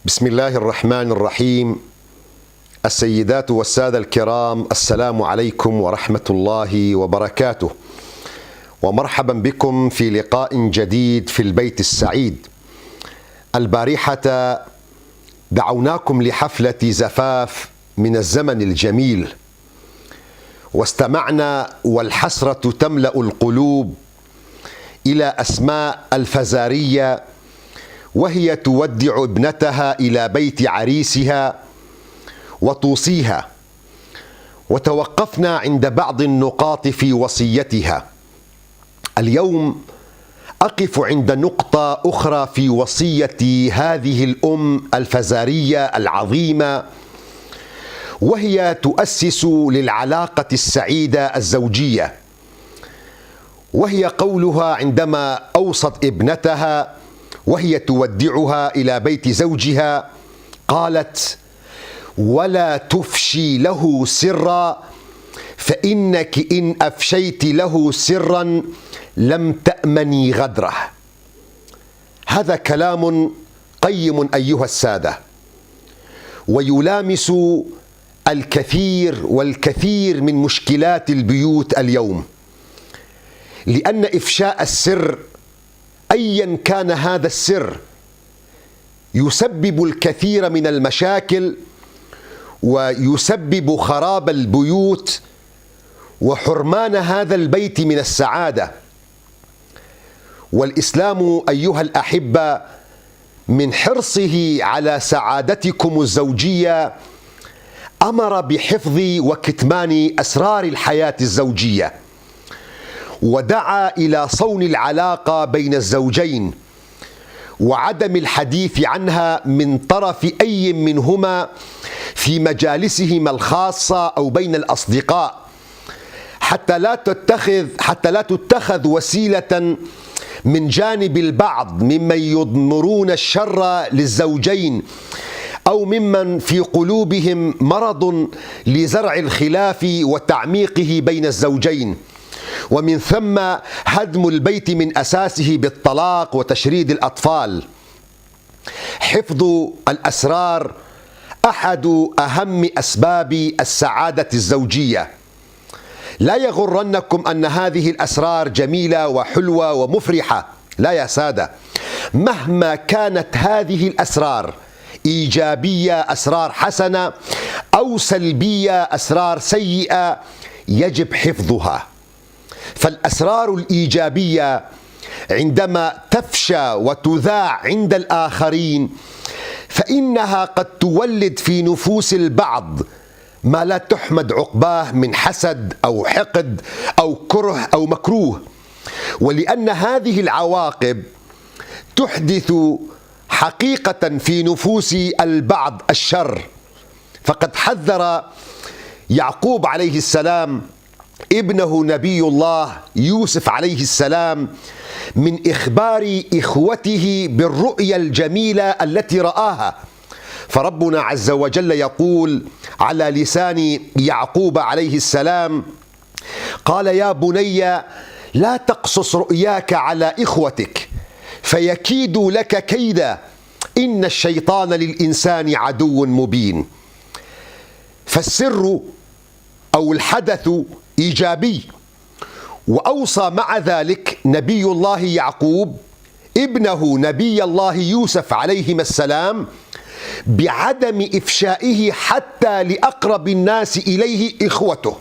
بسم الله الرحمن الرحيم. السيدات والسادة الكرام، السلام عليكم ورحمة الله وبركاته، ومرحبا بكم في لقاء جديد في البيت السعيد. البارحة دعوناكم لحفلة زفاف من الزمن الجميل، واستمعنا والحسرة تملأ القلوب إلى أسماء الفزارية وهي تودع ابنتها إلى بيت عريسها وتوصيها، وتوقفنا عند بعض النقاط في وصيتها. اليوم أقف عند نقطة أخرى في وصية هذه الأم الفزارية العظيمة، وهي تؤسس للعلاقة السعيدة الزوجية، وهي قولها عندما أوصت ابنتها وهي تودعها إلى بيت زوجها، قالت: ولا تفشي له سرا، فإنك إن أفشيت له سرا لم تأمني غدره. هذا كلام قيم أيها السادة، ويلامس الكثير والكثير من مشكلات البيوت اليوم، لأن إفشاء السر أيا كان هذا السر يسبب الكثير من المشاكل، ويسبب خراب البيوت وحرمان هذا البيت من السعادة. والإسلام أيها الأحبة من حرصه على سعادتكم الزوجية أمر بحفظ وكتمان أسرار الحياة الزوجية، ودعا إلى صون العلاقة بين الزوجين وعدم الحديث عنها من طرف أي منهما في مجالسهما الخاصة أو بين الأصدقاء، حتى لا تتخذ وسيلة من جانب البعض ممن يضمرون الشر للزوجين، أو ممن في قلوبهم مرض لزرع الخلاف وتعميقه بين الزوجين، ومن ثم هدم البيت من أساسه بالطلاق وتشريد الأطفال. حفظ الأسرار أحد أهم أسباب السعادة الزوجية. لا يغرنكم أن هذه الأسرار جميلة وحلوة ومفرحة، لا يا سادة، مهما كانت هذه الأسرار إيجابية، أسرار حسنة، أو سلبية، أسرار سيئة، يجب حفظها. فالأسرار الإيجابية عندما تفشى وتذاع عند الآخرين فإنها قد تولد في نفوس البعض ما لا تحمد عقباه من حسد أو حقد أو كره أو مكروه، ولأن هذه العواقب تحدث حقيقة في نفوس البعض الشر. فقد حذر يعقوب عليه السلام ابنه نبي الله يوسف عليه السلام من إخبار إخوته بالرؤيا الجميلة التي رآها. فربنا عز وجل يقول على لسان يعقوب عليه السلام: قال يا بني لا تقصص رؤياك على إخوتك فيكيدوا لك كيدا إن الشيطان للإنسان عدو مبين. فالسر أو الحدث إيجابي، وأوصى مع ذلك نبي الله يعقوب ابنه نبي الله يوسف عليهما السلام بعدم إفشائه حتى لأقرب الناس إليه إخوته،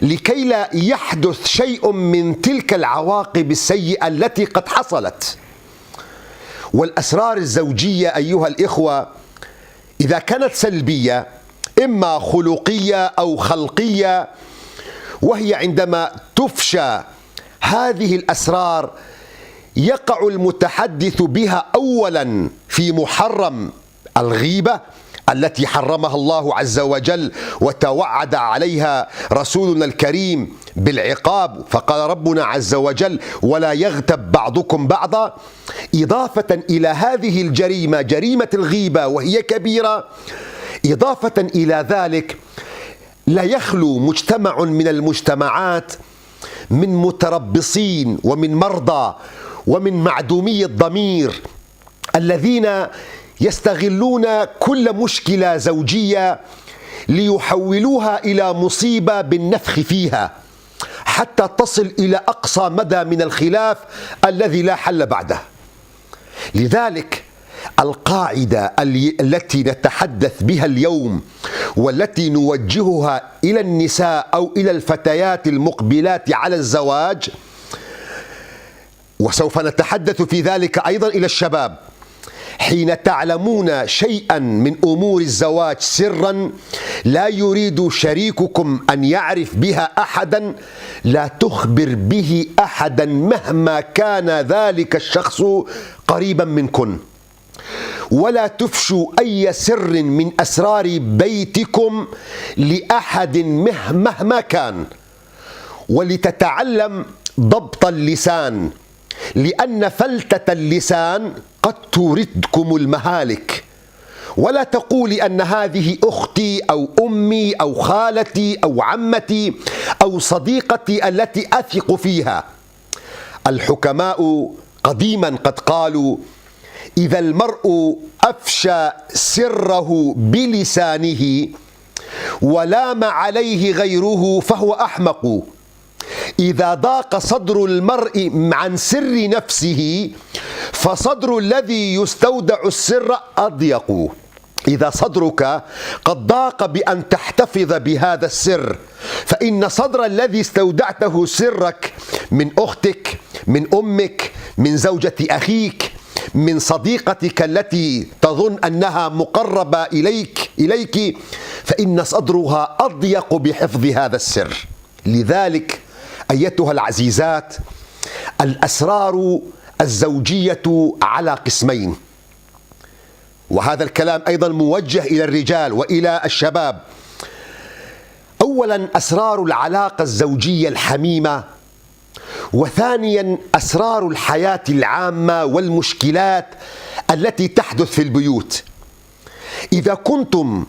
لكي لا يحدث شيء من تلك العواقب السيئة التي قد حصلت. والأسرار الزوجية أيها الإخوة إذا كانت سلبية إما خلقية أو خلقية، وهي عندما تفشى هذه الأسرار يقع المتحدث بها أولا في محرم الغيبة التي حرمها الله عز وجل وتوعد عليها رسولنا الكريم بالعقاب، فقال ربنا عز وجل: ولا يغتب بعضكم بعضا. إضافة إلى هذه الجريمة، جريمة الغيبة وهي كبيرة، إضافة إلى ذلك لا يخلو مجتمع من المجتمعات من متربصين ومن مرضى ومن معدومي الضمير الذين يستغلون كل مشكلة زوجية ليحولوها إلى مصيبة بالنفخ فيها حتى تصل إلى أقصى مدى من الخلاف الذي لا حل بعده. لذلك القاعدة التي نتحدث بها اليوم والتي نوجهها إلى النساء أو إلى الفتيات المقبلات على الزواج، وسوف نتحدث في ذلك أيضا إلى الشباب، حين تعلمون شيئا من أمور الزواج سرا لا يريد شريككم أن يعرف بها أحدا، لا تخبر به أحدا مهما كان ذلك الشخص قريبا منكن، ولا تفشوا أي سر من أسرار بيتكم لأحد مهما كان، ولتتعلم ضبط اللسان، لأن فلتة اللسان قد توردكم المهالك. ولا تقولي أن هذه أختي أو أمي أو خالتي أو عمتي أو صديقتي التي أثق فيها. الحكماء قديما قد قالوا: إذا المرء أفشى سره بلسانه ولام عليه غيره فهو أحمق. إذا ضاق صدر المرء عن سر نفسه فصدر الذي يستودع السر أضيق. إذا صدرك قد ضاق بأن تحتفظ بهذا السر، فإن صدر الذي استودعته سرك من أختك، من أمك، من زوجة أخيك، من صديقتك التي تظن أنها مقربة إليك، فإن صدرها أضيق بحفظ هذا السر. لذلك أيتها العزيزات، الأسرار الزوجية على قسمين، وهذا الكلام أيضا موجه إلى الرجال وإلى الشباب. أولا أسرار العلاقة الزوجية الحميمة، وثانيا أسرار الحياة العامة والمشكلات التي تحدث في البيوت. إذا كنتم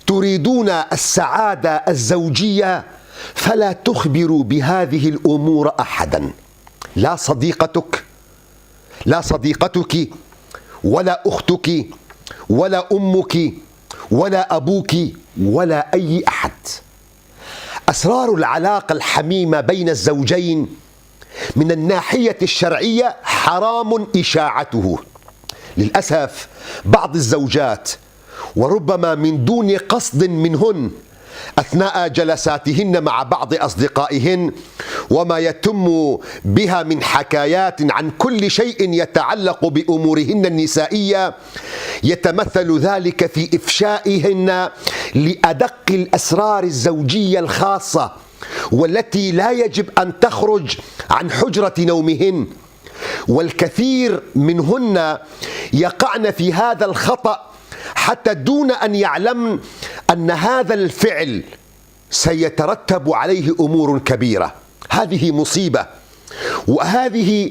تريدون السعادة الزوجية فلا تخبروا بهذه الأمور أحدا، لا صديقتك ولا أختك ولا أمك ولا أبوك ولا أي أحد. أسرار العلاقة الحميمة بين الزوجين من الناحية الشرعية حرام إشاعته. للأسف بعض الزوجات، وربما من دون قصد منهن، أثناء جلساتهن مع بعض أصدقائهن وما يتم بها من حكايات عن كل شيء يتعلق بأمورهن النسائية، يتمثل ذلك في إفشائهن لأدق الأسرار الزوجية الخاصة، والتي لا يجب أن تخرج عن حجرة نومهن. والكثير منهن يقعن في هذا الخطأ حتى دون أن يعلمن أن هذا الفعل سيترتب عليه أمور كبيرة. هذه مصيبة، وهذه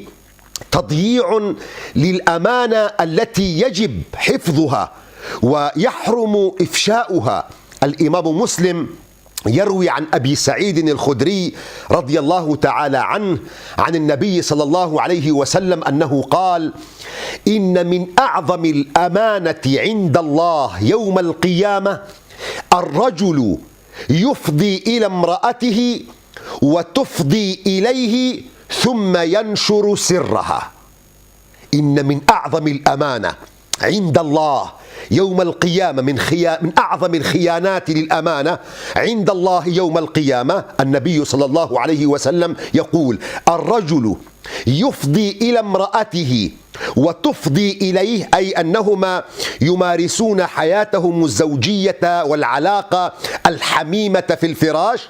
تضييع للأمانة التي يجب حفظها ويحرم إفشاؤها. الإمام مسلم يروي عن أبي سعيد الخدري رضي الله تعالى عنه عن النبي صلى الله عليه وسلم أنه قال: إن من أعظم الأمانة عند الله يوم القيامة الرجل يفضي إلى امرأته وتفضي إليه ثم ينشر سرها. إن من أعظم الأمانة عند الله يوم القيامة من أعظم الخيانات للأمانة عند الله يوم القيامة، النبي صلى الله عليه وسلم يقول: الرجل يفضي إلى امرأته وتفضي إليه، أي أنهما يمارسون حياتهم الزوجية والعلاقة الحميمة في الفراش،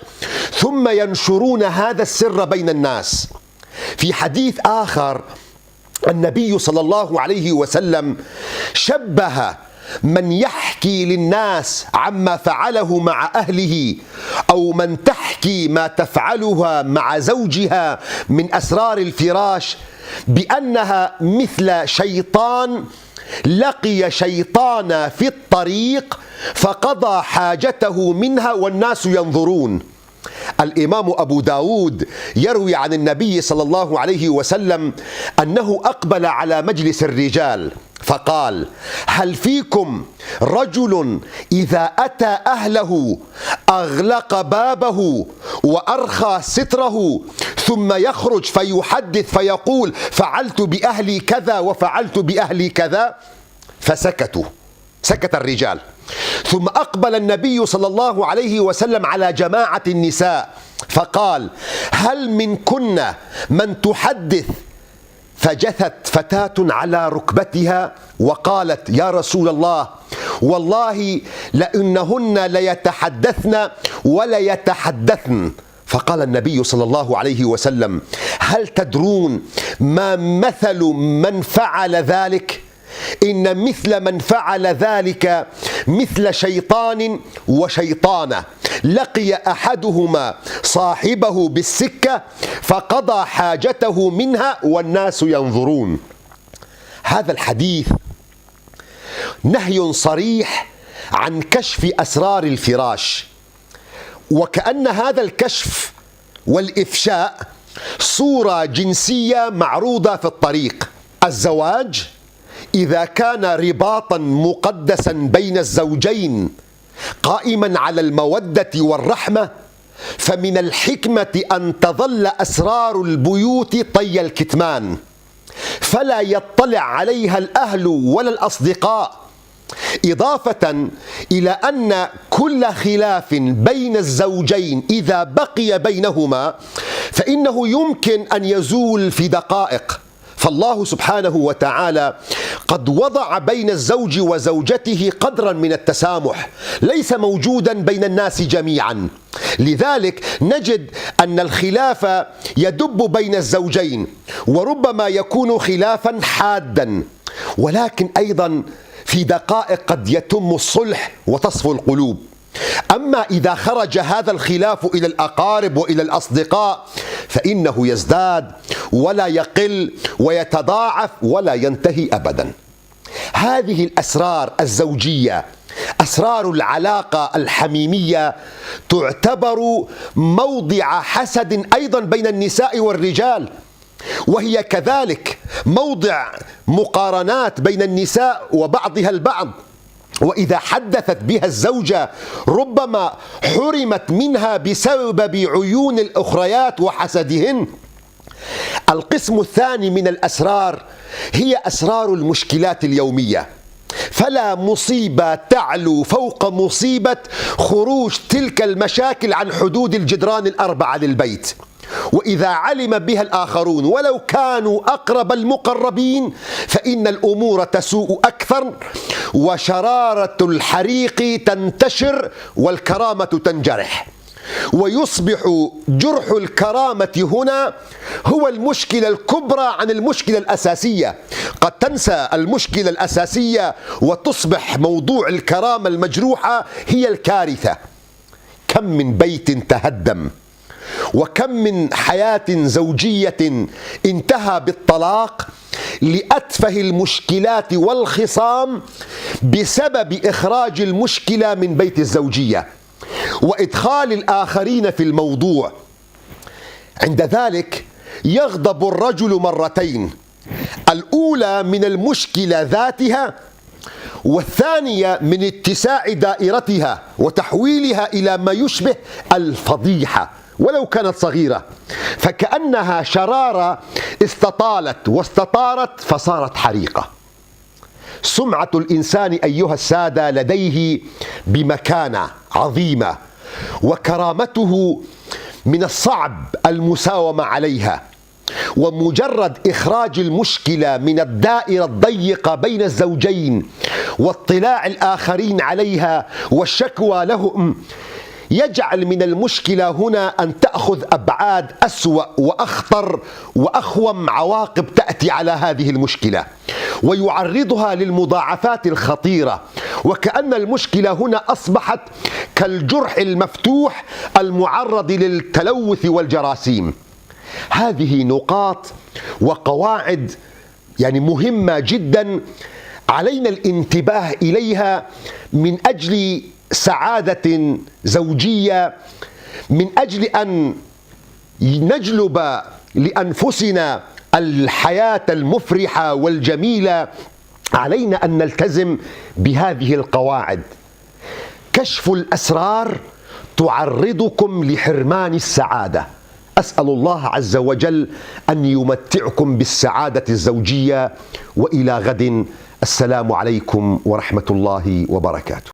ثم ينشرون هذا السر بين الناس. في حديث آخر النبي صلى الله عليه وسلم شبه من يحكي للناس عما فعله مع أهله، أو من تحكي ما تفعلها مع زوجها من أسرار الفراش، بأنها مثل شيطان لقي شيطان في الطريق فقضى حاجته منها والناس ينظرون. الإمام أبو داود يروي عن النبي صلى الله عليه وسلم أنه أقبل على مجلس الرجال فقال: هل فيكم رجل إذا أتى أهله أغلق بابه وأرخى ستره ثم يخرج فيحدث فيقول: فعلت بأهلي كذا وفعلت بأهلي كذا؟ فسكتوا، سكت الرجال. ثم أقبل النبي صلى الله عليه وسلم على جماعة النساء فقال: هل منكن من تحدث؟ فجثت فتاة على ركبتها وقالت: يا رسول الله، والله لأنهن ليتحدثن وليتحدثن. فقال النبي صلى الله عليه وسلم: هل تدرون ما مثل من فعل ذلك؟ إن مثل من فعل ذلك مثل شيطان وشيطانة لقي أحدهما صاحبه بالسكة فقضى حاجته منها والناس ينظرون. هذا الحديث نهي صريح عن كشف أسرار الفراش، وكأن هذا الكشف والإفشاء صورة جنسية معروضة في الطريق. الزواج إذا كان رباطا مقدسا بين الزوجين قائما على المودة والرحمة، فمن الحكمة أن تظل أسرار البيوت طي الكتمان، فلا يطلع عليها الأهل ولا الأصدقاء، إضافة إلى أن كل خلاف بين الزوجين إذا بقي بينهما فإنه يمكن أن يزول في دقائق. فالله سبحانه وتعالى قد وضع بين الزوج وزوجته قدرا من التسامح ليس موجودا بين الناس جميعا. لذلك نجد أن الخلاف يدب بين الزوجين، وربما يكون خلافا حادا، ولكن أيضا في دقائق قد يتم الصلح وتصفو القلوب. أما إذا خرج هذا الخلاف إلى الأقارب وإلى الأصدقاء فإنه يزداد ولا يقل ويتضاعف ولا ينتهي أبدا. هذه الأسرار الزوجية، أسرار العلاقة الحميمية، تعتبر موضع حسد أيضا بين النساء والرجال، وهي كذلك موضع مقارنات بين النساء وبعضها البعض. وإذا حدثت بها الزوجة ربما حرمت منها بسبب عيون الأخريات وحسدهن. القسم الثاني من الأسرار هي أسرار المشكلات اليومية، فلا مصيبة تعلو فوق مصيبة خروج تلك المشاكل عن حدود الجدران الأربعة للبيت. وإذا علم بها الآخرون ولو كانوا أقرب المقربين فإن الأمور تسوء أكثر، وشرارة الحريق تنتشر والكرامة تنجرح، ويصبح جرح الكرامة هنا هو المشكلة الكبرى عن المشكلة الأساسية. قد تنسى المشكلة الأساسية وتصبح موضوع الكرامة المجروحة هي الكارثة. كم من بيت تهدم، وكم من حياة زوجية انتهى بالطلاق لأتفه المشكلات والخصام بسبب إخراج المشكلة من بيت الزوجية وإدخال الآخرين في الموضوع. عند ذلك يغضب الرجل مرتين: الأولى من المشكلة ذاتها، والثانية من اتساع دائرتها وتحويلها إلى ما يشبه الفضيحة ولو كانت صغيرة، فكأنها شرارة استطالت واستطارت فصارت حريقة. سمعة الإنسان أيها السادة لديه بمكانة عظيمة، وكرامته من الصعب المساومة عليها، ومجرد إخراج المشكلة من الدائرة الضيقة بين الزوجين واطلاع الآخرين عليها والشكوى لهم يجعل من المشكلة هنا أن تأخذ أبعاد أسوأ وأخطر وأخوم عواقب تأتي على هذه المشكلة، ويعرضها للمضاعفات الخطيرة، وكأن المشكلة هنا أصبحت كالجرح المفتوح المعرض للتلوث والجراثيم. هذه نقاط وقواعد مهمة جدا علينا الانتباه إليها من أجل سعادة زوجية من أجل أن نجلب لأنفسنا الحياة المفرحة والجميلة علينا أن نلتزم بهذه القواعد. كشف الأسرار تعرضكم لحرمان السعادة. أسأل الله عز وجل أن يمتعكم بالسعادة الزوجية، وإلى غد. السلام عليكم ورحمة الله وبركاته.